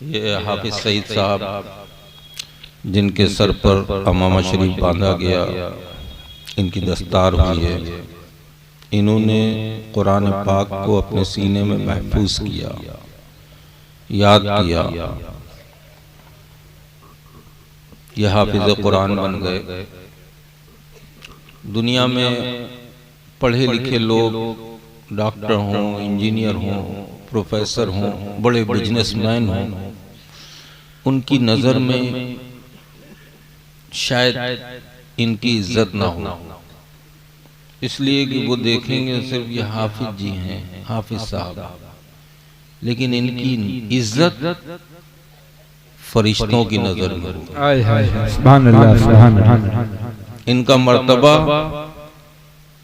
ये हाफिज सईद साहब जिनके सर पर अमामा शरीफ बांधा गया, इनकी दस्तार हुई है, इन्होंने कुरान पाक को अपने सीने में महफूज किया, याद किया। यह हाफिज कुरान बन गए। दुनिया में पढ़े लिखे लोग, डॉक्टर हों, इंजीनियर हों, प्रोफेसर हों, बड़े बिजनेसमैन हों, उनकी नज़र में शायद इनकी इज्जत ना हो, इसलिए कि वो देखेंगे सिर्फ ये हाफिज जी हैं, हाफिज साहब, लेकिन इनकी इज्जत फरिश्तों की नजर में हो। सुभान अल्लाह, सुभान अल्लाह। इनका मर्तबा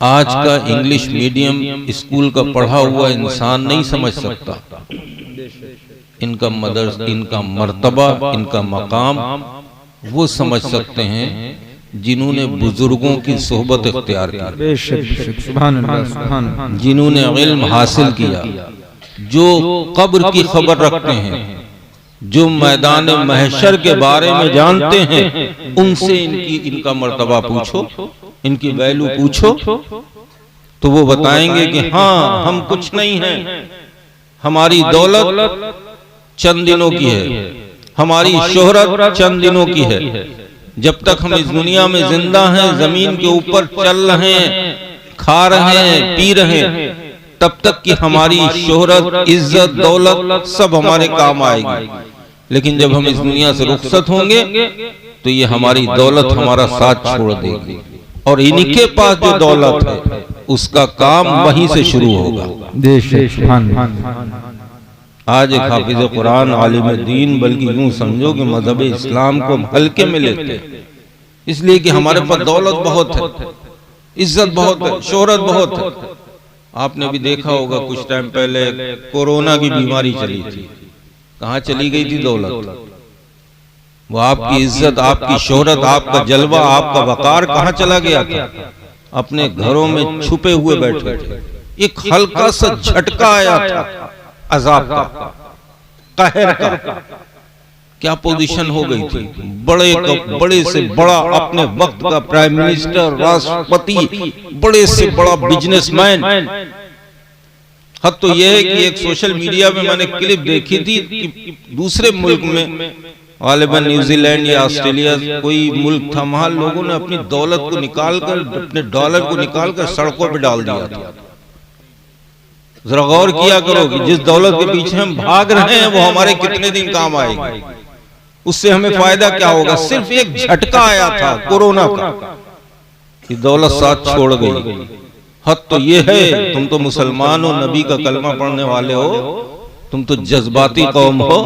आज का इंग्लिश मीडियम स्कूल का पढ़ा हुआ इंसान नहीं समझ सकता। इनका मर्तबा, इनका मकाम वो समझ सकते हैं जिन्होंने बुजुर्गों की सोहबत इख्तियार की, सुभान अल्लाह, सुभान अल्लाह। जिन्होंने इल्म हासिल किया, जो कब्र की खबर रखते हैं, जो मैदान महशर के बारे में जानते हैं, उनसे इनका मर्तबा पूछो, इनकी वैल्यू पूछो, तो वो बताएंगे कि हाँ, हम कुछ नहीं हैं, हमारी दौलत चंद दिनों की है, हमारी शोहरत चंद दिनों की है। जब तक हम इस दुनिया में जिंदा हैं, जमीन के ऊपर चल रहे हैं, खा रहे हैं, पी रहे हैं, तब तक कि हमारी शोहरत, इज्जत, दौलत सब हमारे काम आएगी। लेकिन जब हम इस दुनिया से रुखसत होंगे तो ये हमारी दौलत हमारा साथ छोड़ देगी, और इनके पास जो दौलत है उसका काम वहीं से शुरू होगा। आज एक हाफिज कुरान, आलिम दीन, बल्कि यूं समझो कि मजहब इस्लाम को हल्के में लेते हैं, इसलिए कि हमारे पास दौलत बहुत है, इज्जत बहुत है, शोहरत बहुत है। आपने भी देखा होगा कुछ टाइम पहले कोरोना की बीमारी चली थी, कहाँ चली गई थी दौलत? वो आपकी इज्जत, आपकी शोहरत, आपका जलवा, आपका वकार कहाँ चला गया था? अपने घरों में छुपे हुए बैठे थे। एक हल्का सा झटका आया था अजाब का, कहर का, क्या पोजीशन हो गई थी। बड़े से बड़ा अपने वक्त का प्राइम मिनिस्टर, राष्ट्रपति, बड़े से बड़ा बिजनेसमैन। हद तो यह है कि एक सोशल मीडिया में मैंने क्लिप देखी थी कि दूसरे मुल्क में, गालिबन न्यूजीलैंड या ऑस्ट्रेलिया, कोई मुल्क था, वहां लोगों ने अपनी दौलत को निकालकर, अपने डॉलर को निकालकर सड़कों पर डाल दिया था। जरा गौर किया करो कि जिस दौलत के पीछे हम भाग रहे हैं वो हमारे कितने दिन काम आएगी, उससे हमें फायदा क्या होगा? सिर्फ एक झटका आया था कोरोना का कि दौलत साथ छोड़ गई। हद तो ये है, तुम तो मुसलमान हो, नबी का कलमा पढ़ने वाले हो, तुम तो जज्बाती कौम हो,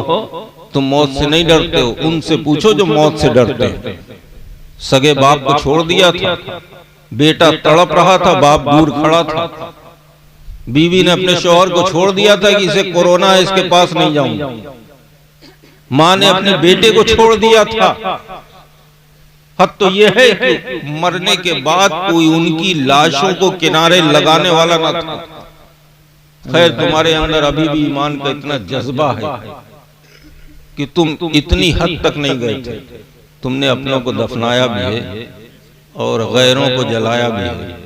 तुम मौत से नहीं डरते हो। उनसे पूछो जो मौत से डरते हैं। सगे बाप को छोड़ दिया था, बेटा तड़प रहा था, बाप दूर खड़ा था। बीवी ने अपने शौहर को छोड़ दिया था कि इसे कोरोना है, इसके पास नहीं जाऊंगा। मां ने अपने बेटे को छोड़ दिया था। हद तो यह है कि मरने के बाद कोई उनकी लाशों को किनारे लगाने वाला न था। खैर, तुम्हारे अंदर अभी भी ईमान का इतना जज्बा है कि तुम इतनी हद तक नहीं गए थे। तुमने अपनों को दफनाया भी है और गैरों को जलाया भी है।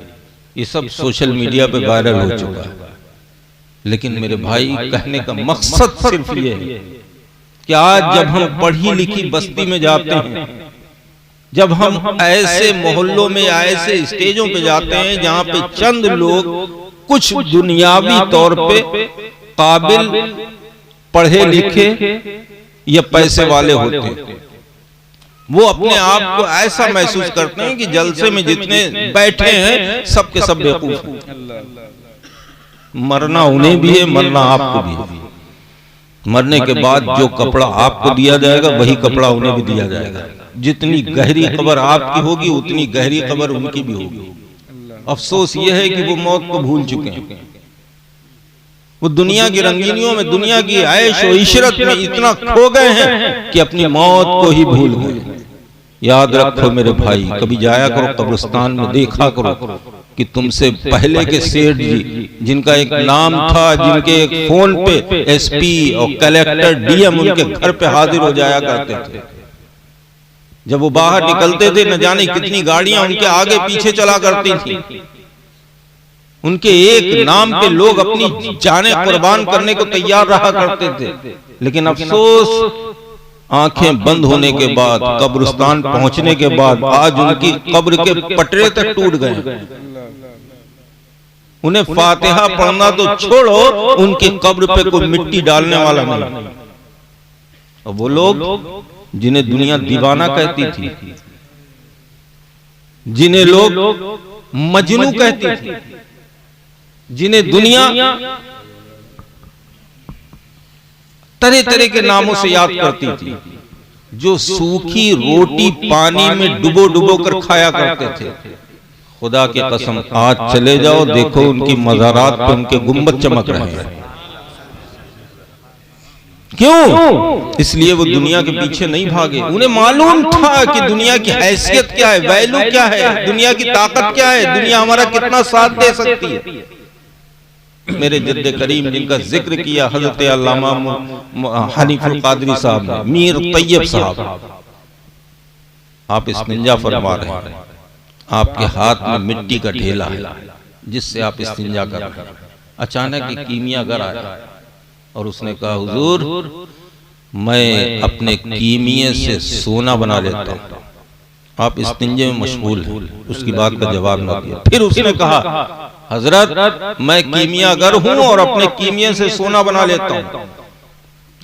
ये सब सोशल मीडिया पे वायरल हो चुका है। लेकिन मेरे भाई, कहने का मकसद सिर्फ ये है कि आज जब हम पढ़ी लिखी बस्ती में जाते हैं, जब हम ऐसे मोहल्लों में, ऐसे स्टेजों पे जाते हैं जहां पे चंद लोग कुछ दुनियावी तौर पे काबिल, पढ़े लिखे या पैसे वाले होते हैं, वो अपने आप को ऐसा महसूस करते हैं कि जलसे में जितने बैठे हैं सबके सब बेवकूफ हैं। मरना उन्हें भी है, मरना आपको भी है। मरने के बाद जो कपड़ा आपको दिया जाएगा वही कपड़ा उन्हें भी दिया जाएगा। जितनी गहरी कब्र आपकी होगी उतनी गहरी कब्र उनकी भी होगी। अफसोस यह है कि वो मौत को भूल चुके हैं। वो दुनिया की रंगीनियों में, दुनिया की ऐश और इशरत में इतना खो गए हैं कि अपनी मौत को ही भूल गए। याद रखो मेरे भाई, कभी जाया करो कब्रिस्तान में, देखा करो कि तुमसे पहले के सेठ जी, जिनका एक नाम था, जिनके एक फोन पे एसपी और कलेक्टर डीएम उनके घर पे हाजिर हो जाया करते थे, जब वो बाहर निकलते थे न जाने कितनी गाड़ियां उनके आगे पीछे चला करती थी। उनके एक नाम पे लोग अपनी जानें कुर्बान करने को तैयार रहा करते थे। लेकिन अफसोस, आंखें बंद होने के बाद, कब्रिस्तान पहुंचने के बाद आज उनकी कब्र के पटरे तक टूट गए। उन्हें फातिहा पढ़ना तो छोड़ो, उनकी कब्र पे कोई मिट्टी डालने वाला नहीं। और वो लोग जिन्हें दुनिया दीवाना कहती थी, जिन्हें लोग मजनू कहती थी, जिन्हें दुनिया तरह तरह के नामों से याद करती थी, जो सूखी रोटी पानी में डुबो डुबो कर खाया करते थे, खुदा की कसम आज चले जाओ, देखो उनकी मज़ारात पे उनके गुंबद चमक रहे हैं। क्यों? इसलिए वो दुनिया के पीछे नहीं भागे। उन्हें मालूम था कि दुनिया की हैसियत क्या है, वैल्यू क्या है, दुनिया की ताकत क्या है, दुनिया हमारा कितना साथ दे सकती है। मेरे जद्दे करीम जिनका जिक्र किया हजरत अल्लामा हनीफुल कादरी साहब, मीर तैयब साहब, आप इस्तिंजा फरमा रहे हैं, आपके हाथ में मिट्टी का ढेला है जिससे आप इस्तिंजा कर रहे हैं। अचानक एक कीमियागर आया और उसने कहा, हुजूर मैं अपने कीमिये से सोना बना लेता हूं, आप इस्तिंजे में मशगूल हैं। उसकी बात का जवाब न दिया। फिर उसने कहा, हजरत मैं कीमियागर हूं और अपने कीमिये से सोना बना लेता हूं,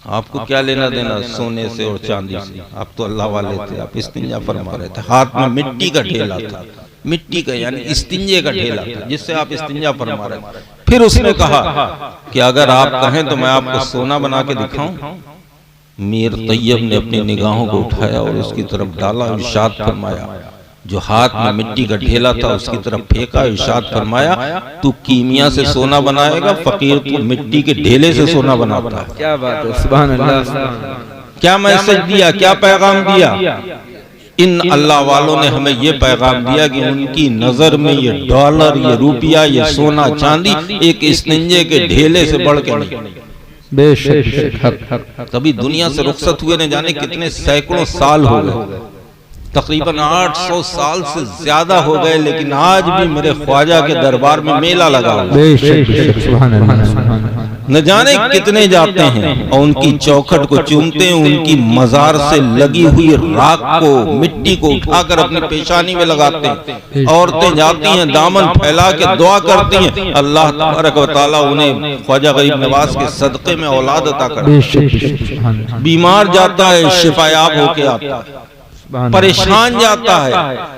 आपको क्या लेना देना सोने से और चांदी से, आप तो अल्लाह वाले थे, आप इस्तिंजा फरमा रहे थे। हाथ में मिट्टी का ढेला था, मिट्टी का यानी इस्तिंजे का ढेला था जिससे आप इस्तिंजा फरमा रहे थे। फिर उसने कहा कि अगर आप कहें तो मैं आपको सोना बना के दिखाऊं। मीर तैयब ने अपनी निगाहों को उठाया और उसकी तरफ डाला, इरशाद फरमाया, जो हाथ में मिट्टी का ढेला था उसकी तरफ फेंका, इरशाद फरमाया, तू कीमिया से सोना बनाएगा, फकीर तू मिट्टी के ढेले से सोना बनाता है। क्या बात है, सुभान अल्लाह। क्या मैसेज दिया, क्या पैगाम दिया? इन अल्लाह वालों ने हमें ये पैगाम दिया कि उनकी नजर में ये डॉलर, ये रुपया, ये सोना चांदी एक इस्तिंजे के ढेले से बढ़ के नहीं। बेशक तभी दुनिया से रुखसत हुए न जाने कितने सैकड़ों साल हो गए, तकरीबन 800 साल से ज्यादा हो गए, लेकिन आज भी मेरे ख्वाजा के दरबार में मेला लगा हुआ है। न जाने कितने जाते हैं और उनकी चौखट को चूमते हैं, उनकी मजार से लगी हुई राख को, मिट्टी को उठाकर अपनी पेशानी में लगाते हैं। औरतें जाती हैं, दामन फैला के दुआ करती हैं, अल्लाह तबारक व तआला उन्हें ख्वाजा गरीब नवाज के सदक़े में औलाद अता करे। बीमार जाता है, शिफायाब होके आता है, परेशान जाता है,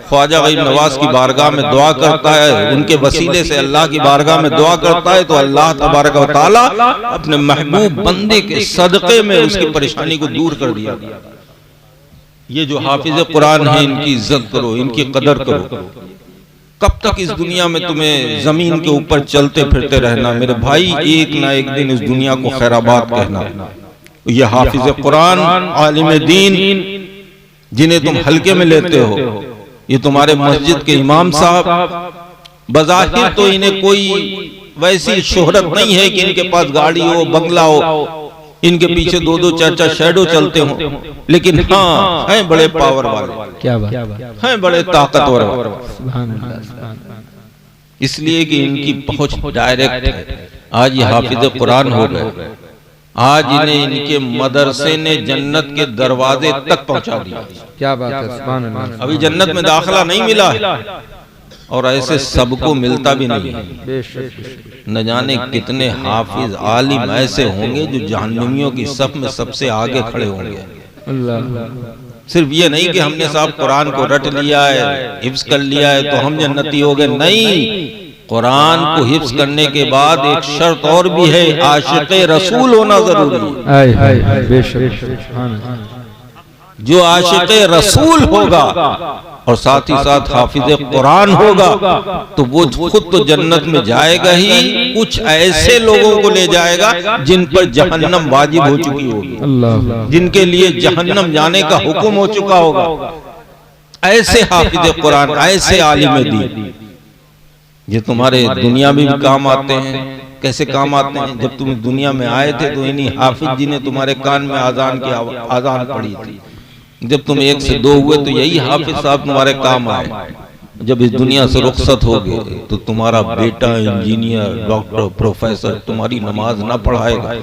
ख्वाजा गरीब नवाज की बारगाह में दुआ करता है, उनके वसीले से अल्लाह की बारगाह में दुआ करता है, तो अल्लाह तबारक व तआला अपने महबूब बंदे के सदक़े में उसकी परेशानी को दूर कर दिया। ये जो हाफिज कुरान है, इनकी इज्जत करो, इनकी कदर करो। कब तक इस दुनिया में तुम्हें जमीन के ऊपर चलते फिरते रहना? मेरे भाई, एक ना एक दिन इस दुनिया को खैराबाद कहना। ये हाफिज कुरान, आलिम दीन, जिन्हें तुम हल्के में लेते हो, ये तुम्हारे मस्जिद के इमाम साहब, बज़ाहिर तो इन्हें कोई वैसी शोहरत नहीं है कि इनके पास गाड़ी हो, बंगला हो, इनके पीछे 2-2 4-4 शैडो चलते हो, लेकिन हाँ हैं बड़े पावर वाले, क्या बात हैं बड़े ताकतवर इसलिए कि इनकी पहुंच डायरेक्ट है। आज ये हाफिज कुरान हो गए, आज इन्हें इनके मदरसे ने जन्नत के दरवाजे तक पहुंचा दिया। क्या बात है, सुभान अल्लाह। अभी जन्नत में दाखिला नहीं मिला है और ऐसे सबको मिलता भी नहीं है। न जाने कितने हाफिज आलिम ऐसे होंगे जो जहन्नमियों की सफ में सबसे आगे खड़े होंगे। अल्लाह। सिर्फ ये नहीं कि हमने साहब कुरान को रट लिया है, हिफ्ज कर लिया है तो हम जन्नती हो गए, नहीं। कुरान को हिफ्ज करने के बाद एक शर्त और भी है, आशिक़े रसूल होना जरूरी है। जो आशिक़े रसूल होगा और साथ ही साथ हाफिज कुरान होगा तो वो खुद तो जन्नत में जाएगा ही, कुछ ऐसे लोगों को ले जाएगा जिन पर जहन्नम वाजिब हो चुकी होगी, जिनके लिए जहन्नम जाने का हुक्म हो चुका होगा। ऐसे हाफिज कुरान, ऐसे आलिम दीन ये तुम्हारे दुनिया में भी काम आते हैं। कैसे काम आते हैं? जब तुम दुनिया में आए थे तो इन्हीं हाफिज जी ने तुम्हारे कान में आजान पड़ी थी। जब तुम 1 से 2 हुए तो यही हाफिज साहब तुम्हारे काम आए। जब इस दुनिया से रुखसत हो गए तो तुम्हारा बेटा इंजीनियर, डॉक्टर, प्रोफेसर तुम्हारी नमाज ना पढ़ाएगा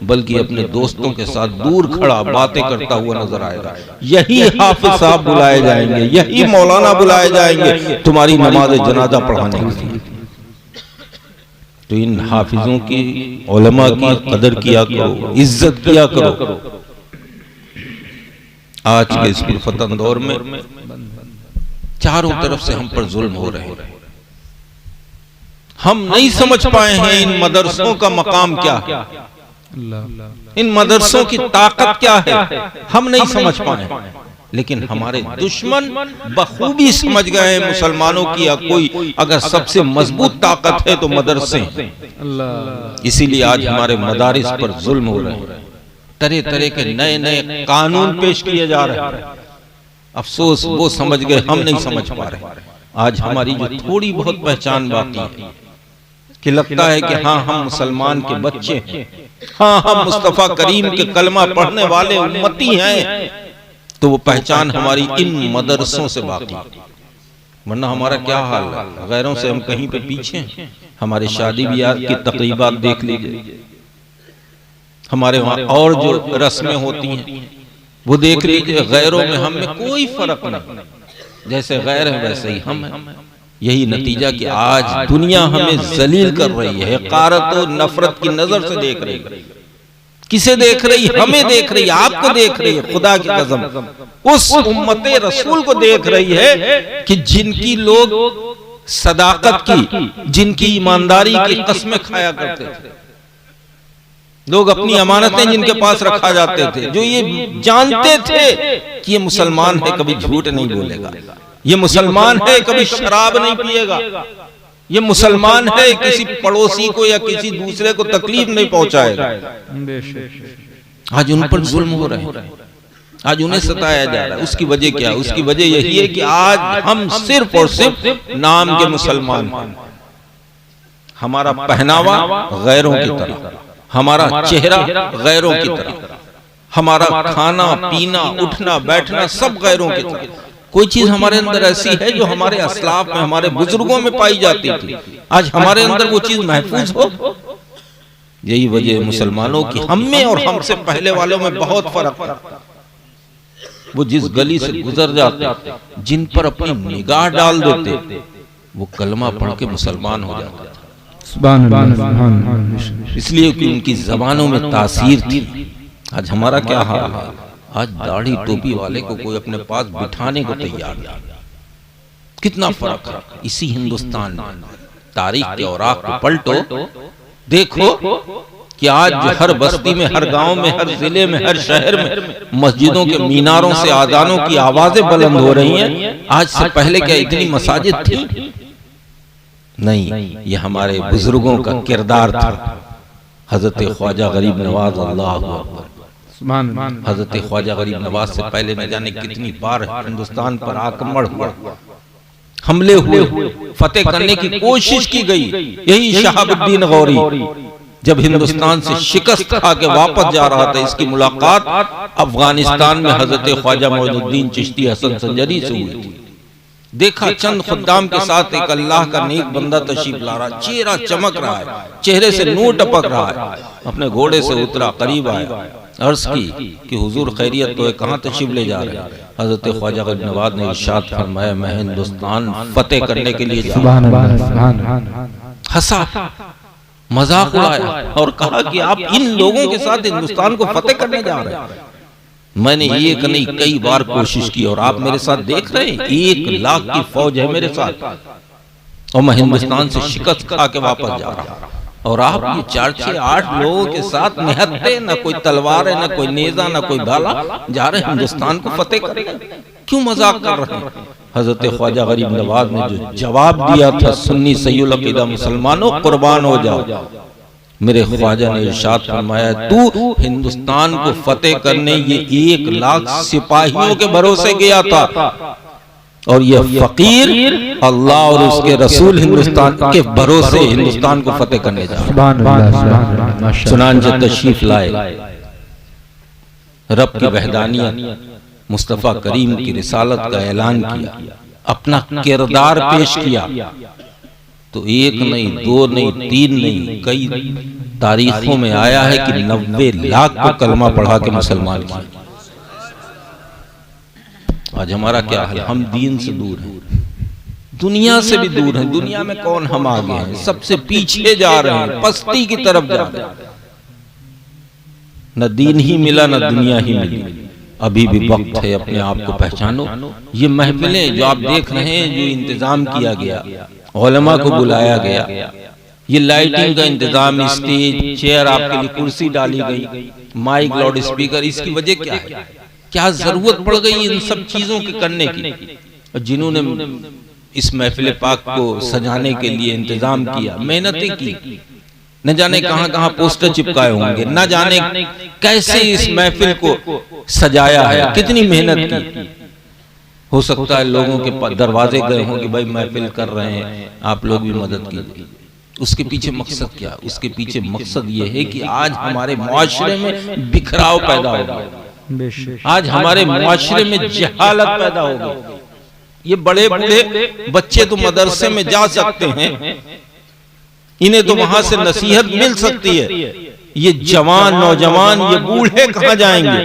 बल्कि अपने दोस्तों के साथ दूर खड़ा बातें करता हुआ नजर आएगा। यही हाफिज साहब बुलाए जाएंगे, यही मौलाना बुलाए जाएंगे तुम्हारी नमाज जनाजा पढ़ाने के लिए। तो इन हाफिजों की, उलमा की कदर किया करो, इज्जत किया करो। आज के इस फतन दौर में चारों तरफ से हम पर जुल्म हो रहे हैं। हम नहीं समझ पाए हैं इन मदरसों का मकाम क्या है, इन मदरसों की ताकत क्या है, हम नहीं समझ पाए। लेकिन हमारे दुश्मन बखूबी समझ गए हैं मुसलमानों की कोई अगर सबसे मजबूत ताकत है तो मदरसे। इसीलिए आज हमारे मदारिस पर जुल्म हो रहे हैं, तरह तरह के नए नए कानून पेश किए जा रहे हैं। अफसोस वो समझ गए, हम नहीं समझ पा रहे। आज हमारी जो थोड़ी बहुत पहचान बाकी है कि लगता है कि हाँ हम मुसलमान के बच्चे हैं, हाँ हम मुस्तफा करीम के कलमा पढ़ने वाले उम्मती हैं, तो वो पहचान हमारी इन मदरसों से बाकी। वरना हमारा क्या हाल है, गैरों से हम कहीं पे पीछे हैं। हमारे शादी ब्याह की तकरीबात देख लीजिए, हमारे वहां और जो रस्में होती हैं वो देख लीजिए। गैरों में हम में कोई फर्क नहीं, जैसे गैर है वैसे ही हम हैं। यही नतीजा कि आज दुनिया हमें जलील कर रही है, हकारत और नफरत की नजर से देख रही है। किसे देख रही? हमें देख रही है, आपको देख रही है। खुदा की कसम उस उम्मते रसूल को देख रही है कि जिनकी लोग सदाकत की, जिनकी ईमानदारी की कस्में खाया करते थे। लोग अपनी अमानतें जिनके पास रखा जाते थे, जो ये जानते थे कि ये मुसलमान है, कभी झूठ नहीं बोलेगा, ये मुसलमान है, कभी शराब नहीं पिएगा, ये मुसलमान है, किसी पड़ोसी को या किसी दूसरे को तकलीफ नहीं पहुंचाएगा। आज उन पर जुल्म हो रहे हैं, आज उन्हें सताया जा रहा है। उसकी वजह क्या है? उसकी वजह यही है कि आज हम सिर्फ और सिर्फ नाम के मुसलमान हैं। हमारा पहनावा गैरों की तरह, हमारा चेहरा गैरों की तरह, हमारा खाना पीना उठना बैठना सब गैरों की तरह। कोई चीज हमारे अंदर ऐसी है जो हमारे असलाफ में, हमारे बुजुर्गों में पाई जाती थी, आज हमारे अंदर वो चीज महफूज हो। यही वजह मुसलमानों की हम में और हमसे पहले वालों में बहुत फर्क है। वो जिस गली से गुजर जाते, जिन पर अपनी निगाह डाल देते, वो कलमा पढ़ के मुसलमान हो जाते। इसलिए कि उनकी जबानों में तासीर थी। आज हमारा क्या हाल है? आज दाढ़ी टोपी वाले को कोई अपने पास बिठाने को तैयार नहीं। कितना फर्क है इसी हिंदुस्तान में। तारीख के औराक को पलटो, देखो कि आज जो हर बस्ती में, हर गांव में, हर जिले में, हर शहर में मस्जिदों के मीनारों से आजानों की आवाजें बुलंद हो रही हैं। आज से पहले क्या इतनी मसाजिद थी? नहीं, ये हमारे बुजुर्गों का किरदार था। हजरत ख्वाजा गरीब नवाज, अल्लाह अकबर। हजरत ख्वाजा गरीब नवाज से पहले न जाने कितनी बार हिंदुस्तान पर आक्रमण हुआ, हमले हुए, फतेह करने की कोशिश की गई। यही शहाबुद्दीन गौरी जब हिंदुस्तान से शिकस्त खा के वापस जा रहा था, इसकी मुलाकात अफगानिस्तान में हजरत ख्वाजा मोइनुद्दीन चिश्ती हसन संजरी से हुई थी। देखा चंद खुद्दाम के साथ एक अल्लाह का नेक बंदा तशरीफ ला रहा, चेहरा चमक रहा है, चेहरे से नूर टपक रहा है। अपने घोड़े से उतरा, करीब आया, अर्ज की कि हुजूर खैरियत तो है, कहाँ तशरीफ ले जा रहे हैं? हजरत ख्वाजा गरीब नवाज ने इरशाद फरमाया, मैं हिंदुस्तान फतेह करने के लिए जा रहा हूं। हंसा, मजाक उड़ाया और कहा कि आप इन लोगों के साथ हिंदुस्तान को फतेह करने जा रहे हैं। मैंने एक नहीं कई बार कोशिश की और आप मेरे साथ देख रहे हैं, 1 लाख की फौज है मेरे साथ और मैं हिंदुस्तान से शिकस्त खा के वापस जा रहा हूं। और आप ये 4-6-8 लोगों के साथ निहत्ते, न कोई तलवार है, न कोई नेजा, न कोई भाला, जा रहे हिंदुस्तान को फतेह करेंगे। क्यों मजाक कर रहे हैं? हजरत ख्वाजा गरीब नवाज ने जो जवाब दिया था, सुन्नी सय्युल अकीदा मुसलमानों कुर्बान हो जाओ। मेरे ख्वाजा ने इरशाद फरमाया, तू हिंदुस्तान को फतेह करने ये 1 लाख सिपाहियों के भरोसे गया था और ये फकीर अल्लाह और उसके रसूल हिंदुस्तान के भरोसे हिंदुस्तान को फतेह करने जा रहे। चुनांचे तशरीफ लाए, रब की वहदानियत, मुस्तफ़ा करीम की रिसालत का ऐलान किया, अपना किरदार पेश किया। तो एक नहीं, दो नहीं, तीन नहीं, कई तारीखों में आया है कि 90 लाख को कलमा पढ़ा के मुसलमान किया। आज हमारा क्या हाल, हम दीन से दूर हैं, दुनिया से भी दूर हैं। दुनिया में कौन हम आगे हैं, सबसे पीछे जा रहे हैं, पस्ती की तरफ जा रहे हैं। न दीन ही मिला न दुनिया ही मिली। अभी भी वक्त है, अपने आप को पहचानो। ये महफिलें जो आप देख रहे हैं, जो इंतजाम किया गया, उलमा को बुलाया गया, ये लाइटिंग का इंतजाम, स्टेज, चेयर, आपके लिए कुर्सी डाली गई, माइक, लाउड स्पीकर, इसकी वजह क्या है? क्या जरूरत पड़ गई इन सब चीजों के करने की? जिन्होंने इस महफिल पाक को सजाने के लिए इंतजाम किया, मेहनतें की, न जाने कहां कहां पोस्टर चिपकाए होंगे, न जाने कैसे इस महफिल को सजाया है, कितनी मेहनत की। हो सकता है लोगों के दरवाजे गए हों कि भाई महफिल कर रहे हैं, आप लोग भी मदद कीजिए। उसके पीछे मकसद क्या? उसके पीछे मकसद ये है कि आज हमारे मुआशरे में बिखराव पैदा हो गया, आज हमारे मुआशरे में जहालत पैदा हो गई। ये बड़े बूढ़े बच्चे तो मदरसे में जा सकते हैं, इन्हें तो वहां से नसीहत मिल सकती है। ये जवान, नौजवान, ये बूढ़े कहां जाएंगे?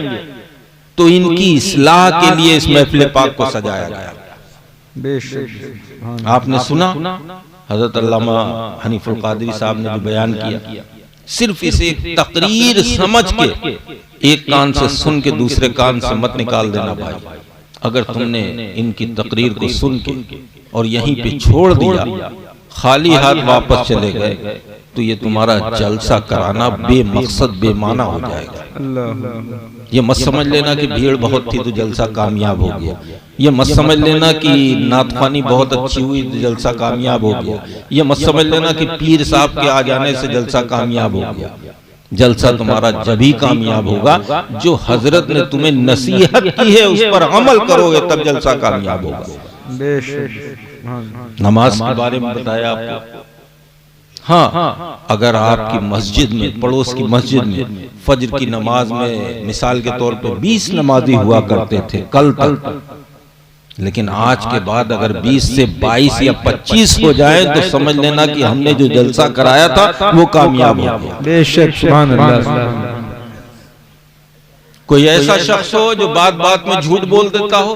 तो इनकी इस्लाह के लिए इस महफिल पाक को सजाया गया। आपने सुना हजरत अल्लामा हनीफुल कादरी साहब ने जो बयान किया, सिर्फ इसे एक तकरीर समझ के एक कान से सुन के दूसरे कान से मत निकाल देना भाई। अगर तुमने इनकी तकरीर को सुन के और यहीं पे छोड़ दिया, खाली हाथ वापस चले गए, तो ये तुम्हारा जलसा कराना बेमकसद बेमाना हो जाएगा। ये मत समझ लेना कि भीड़ बहुत थी तो जलसा कामयाब हो गया। ये मत समझ लेना कि नातखानी बहुत अच्छी हुई तो जलसा कामयाब हो गया। ये मत समझ लेना कि पीर साहब के आ जाने से जलसा कामयाब हो गया। जलसा तुम्हारा जब ही कामयाब होगा जो हजरत ने तुम्हें नसीहत की है उस पर अमल करोगे, तब जलसा कामयाब होगा। नमाज के बारे में बताया आपको। हाँ, अगर आपकी मस्जिद में, पड़ोस की मस्जिद में फज्र की नमाज में मिसाल के तौर पे 20 नमाजी हुआ करते थे कल तक, लेकिन आज के बाद अगर 20 से 22 या 25 हो जाए तो समझ लेना कि हमने जो जलसा कराया था वो कामयाब हो गया। बेशक, सुभान अल्लाह। कोई ऐसा शख्स हो जो बात बात में झूठ बोल देता हो,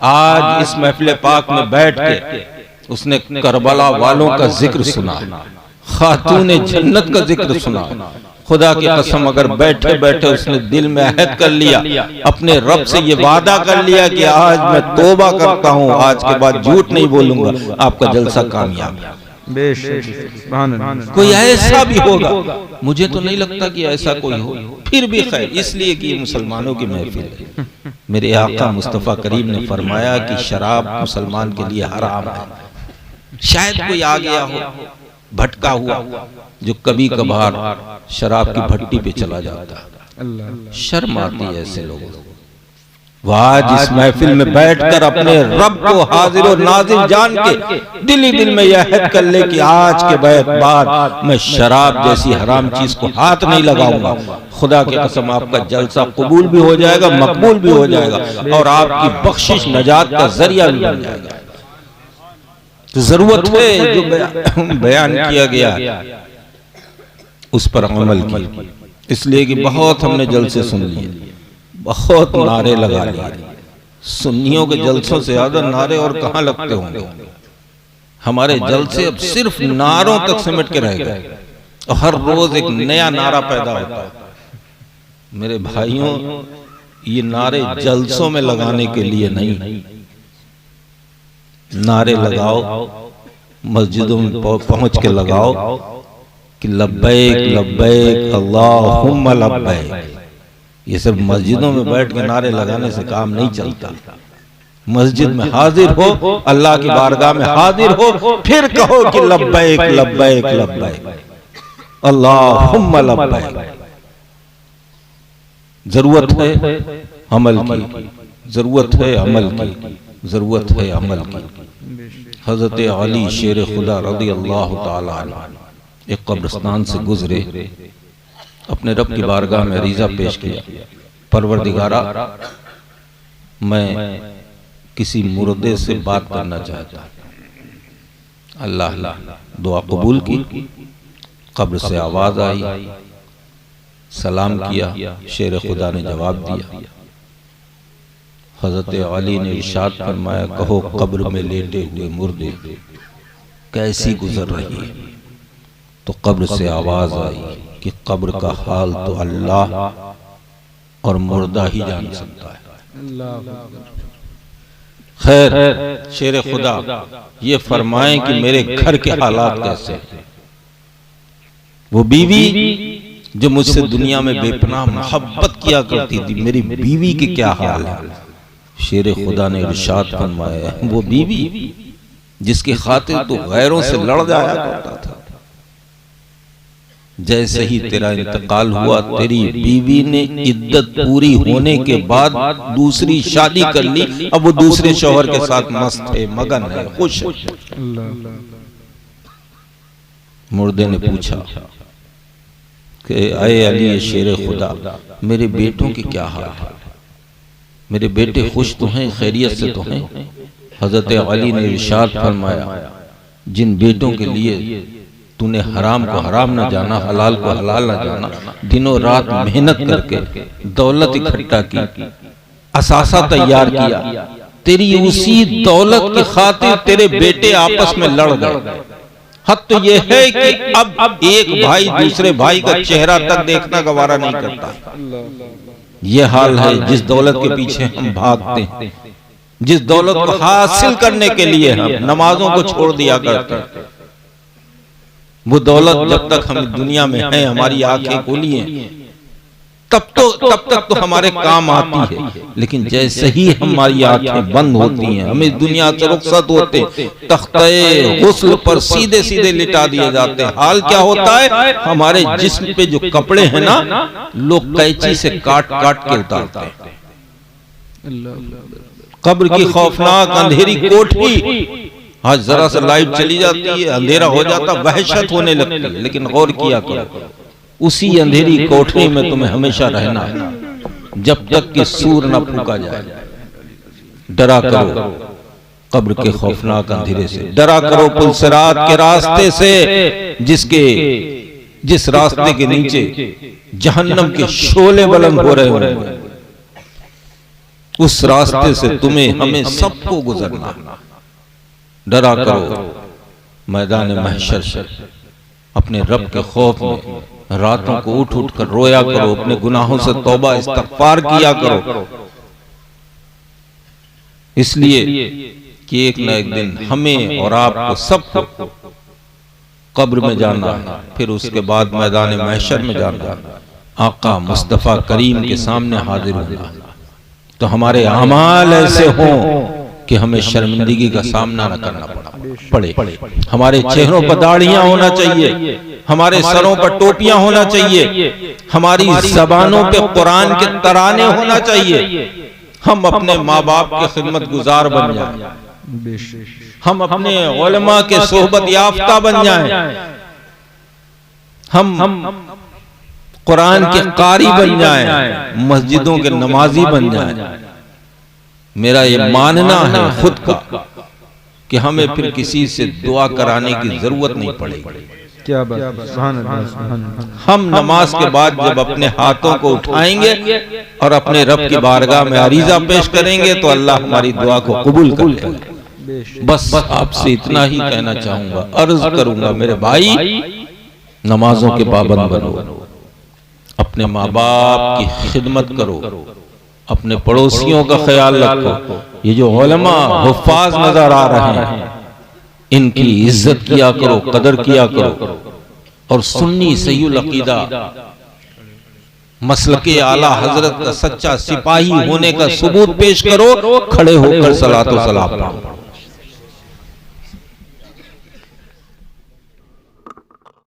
आज इस महफिल पाक में बैठ के उसने करबला वालों का जिक्र सुना, खातून जन्नत का जिक्र सुना। खुदा की कसम, अगर बैठे बैठे उसने दिल में अहद कर लिया, अपने रब से ये वादा कर लिया कि आज मैं तौबा करता हूँ, आज के बाद झूठ नहीं बोलूंगा, आपका जलसा कामयाब है। कोई ऐसा भी होगा, मुझे तो नहीं लगता कि ऐसा कोई हो, फिर भी खैर, इसलिए कि मुसलमानों की महफिल है। मेरे आका मुस्तफ़ा करीम ने फरमाया कि शराब मुसलमान के लिए हराम है। शायद कोई आ गया हो भटका हुआ जो कभी कभार शराब की भट्टी पे चला जाता, शर्म आती है ऐसे लोगों को। वह आज इस महफिल में बैठकर अपने रब को हाजिर और नाजिर जान के दिल ही दिल में यह अहद कर ले कि आज के बाद मैं शराब जैसी हराम चीज को हाथ नहीं लगाऊंगा। खुदा की कसम, आपका जलसा कबूल भी हो जाएगा, मकबूल भी हो जाएगा और आपकी बख्शिश नजात का जरिया भी बन जाएगा। तो जरूरत है जो बयान किया गया उस पर अमल की, इसलिए कि बहुत हमने जलसे सुन लिए, बहुत नारे लगा लिए। सुन्नियों के जलसों से ज्यादा नारे और कहां लगते होंगे। हमारे जलसे अब सिर्फ नारों तक सिमट के रह गए और हर रोज एक नया नारा पैदा होता है। मेरे भाइयों, ये नारे जलसों में लगाने के लिए नहीं, नारे लगाओ मस्जिदों में पहुंच के लगाओ कि लब्बैक लब्बैक अल्लाहुम्मा लब्बैक। ये सिर्फ मस्जिदों में बैठ के नारे लगाने से काम नहीं चलता। मस्जिद में हाजिर हो, अल्लाह की बारगाह में हाजिर हो, फिर कहो कि लब्बैक लब्बैक लब्बैक अल्लाहुम्मा लब्बैक। जरूरत है अमल की, जरूरत है अमल की। जरूरत है अमल की। हजरत अली शेर खुदा रज़ी अल्लाह ताला अन्हु एक कब्रिस्तान से गुजरे, अपने रब की बारगाह में अरीज़ा पेश किया, परवरदिगारा मैं किसी मुर्दे से बात करना चाहता। अल्लाह दुआ कबूल की। कब्र से आवाज आई, सलाम किया, शेर खुदा ने जवाब दिया। हजरत अली ने इरशाद फरमाया, कहो कब्र में लेटे हुए मुर्दे कैसी गुजर रही है। तो कब्र से आवाज आई कि कब्र का हाल तो अल्लाह और मुर्दा ही जान सकता है। खैर शेर खुदा ये फरमाएं कि मेरे घर के हालात कैसे हैं। वो बीवी जो मुझसे दुनिया में बेपनाह मोहब्बत किया करती थी, मेरी बीवी के क्या हाल है। शेर खुदा ने इरशाद फरमाया, वो बीवी जिसकी खातिर तो गैरों से लड़ जाया करता था, जैसे ही तेरा इंतकाल हुआ तेरी बीवी ने इद्दत पूरी होने के बाद दूसरी शादी कर ली। अब वो दूसरे शौहर के साथ मस्त है, मगन है, खुश है। मुर्दे ने पूछा कि अय अली शेर खुदा, मेरे बेटों की क्या हाल है, मेरे बेटे खुश तो हैं, खैरियत से तो हैं। हजरत अली ने इरशाद फरमाया, जिन बेटों के लिए तूने हराम को हराम न जाना, हलाल को हलाल न जाना, दिनों रात मेहनत करके दौलत इकट्ठा की, असासा तैयार किया, तेरी उसी दौलत की खातिर तेरे बेटे आपस में लड़ गए। हद तो यह है कि अब एक भाई दूसरे भाई का चेहरा तक देखना गवारा नहीं करता। यह हाल है जिस दौलत के पीछे हम भागते हैं, जिस दौलत को हासिल करने के लिए हम नमाजों को छोड़ दिया करते हैं। वो दौलत जब तक हम दुनिया में हैं, हमारी आंखें खुली हैं, तब तक तो हमारे काम आती है। लेकिन जैसे ही हमारी आंखें बंद होती हैं, हमें दुनिया से रुखसत होते, तख्ते गुस्ल पर सीधे सीधे लिटा दिए जाते हैं। हाल क्या होता है, हमारे जिस्म पे जो कपड़े हैं ना, लोग कैंची से काट काट के उतारते हैं। कब्र की खौफनाक अंधेरी कोठरी, आज जरा सा लाइट चली जाती है, अंधेरा हो जाता, वहशत होने लगती है। लेकिन गौर किया करो, उसी अंधेरी कोठरी में तुम्हें हमेशा रहना है जब तक कि सूर न फूंका जाए। डरा करो कब्र के खौफनाक अंधेरे से, डरा करो पुलसिरात के रास्ते से, जिस रास्ते के नीचे जहन्नम के शोले बुलंद हो रहे होंगे। उस रास्ते से तुम्हें हमें सबको गुजरना। डरा करो मैदान महशर से, अपने रब के खौफ में रातों को उठ उठ कर रोया करो, अपने गुनाहों से तौबा इस्तगफार किया करो, इसलिए कि एक न एक दिन हमें और आपको सबको कब्र में जाना है, फिर उसके बाद मैदान महशर में जाना है, आका मुस्तफा करीम के सामने हाजिर होना। तो हमारे अमाल ऐसे हों कि हमें शर्मिंदगी का सामना न करना पड़े। हमारे चेहरों पर दाढ़ियां होना चाहिए, हमारे सरों पर टोपियां होना चाहिए, हमारी जबानों पे कुरान के तराने होना चाहिए। हम अपने माँ बाप के खिदमत गुजार बन जाएं, हम अपने उलमा के सोहबत याफ्ता बन जाएं, हम कुरान के कारी बन जाएं, मस्जिदों के नमाजी बन जाएं। मेरा ये मानना है खुद का कि हमें फिर किसी से दुआ कराने की जरूरत नहीं पड़ेगी। क्या बात, सुभान अल्लाह। हम नमाज के बाद जब अपने हाथों को उठाएंगे और अपने रब की बारगाह में अरीजा पेश करेंगे तो अल्लाह हमारी दुआ को कबूल कर लेगा। बस आपसे इतना ही कहना चाहूंगा, अर्ज करूंगा, मेरे भाई नमाजों के पाबंद बनो, अपने माँ बाप की खिदमत करो, अपने पड़ोसियों का ख्याल रखो। ये जो उलमा हुफ्फाज नजर आ रहे हैं, इनकी इज्जत किया करो, कदर किया करो, और सुन्नी सहीउल अकीदा मसलके आला हजरत का सच्चा सिपाही होने का सबूत पेश करो, खड़े होकर सलातो सलाम पढ़ो।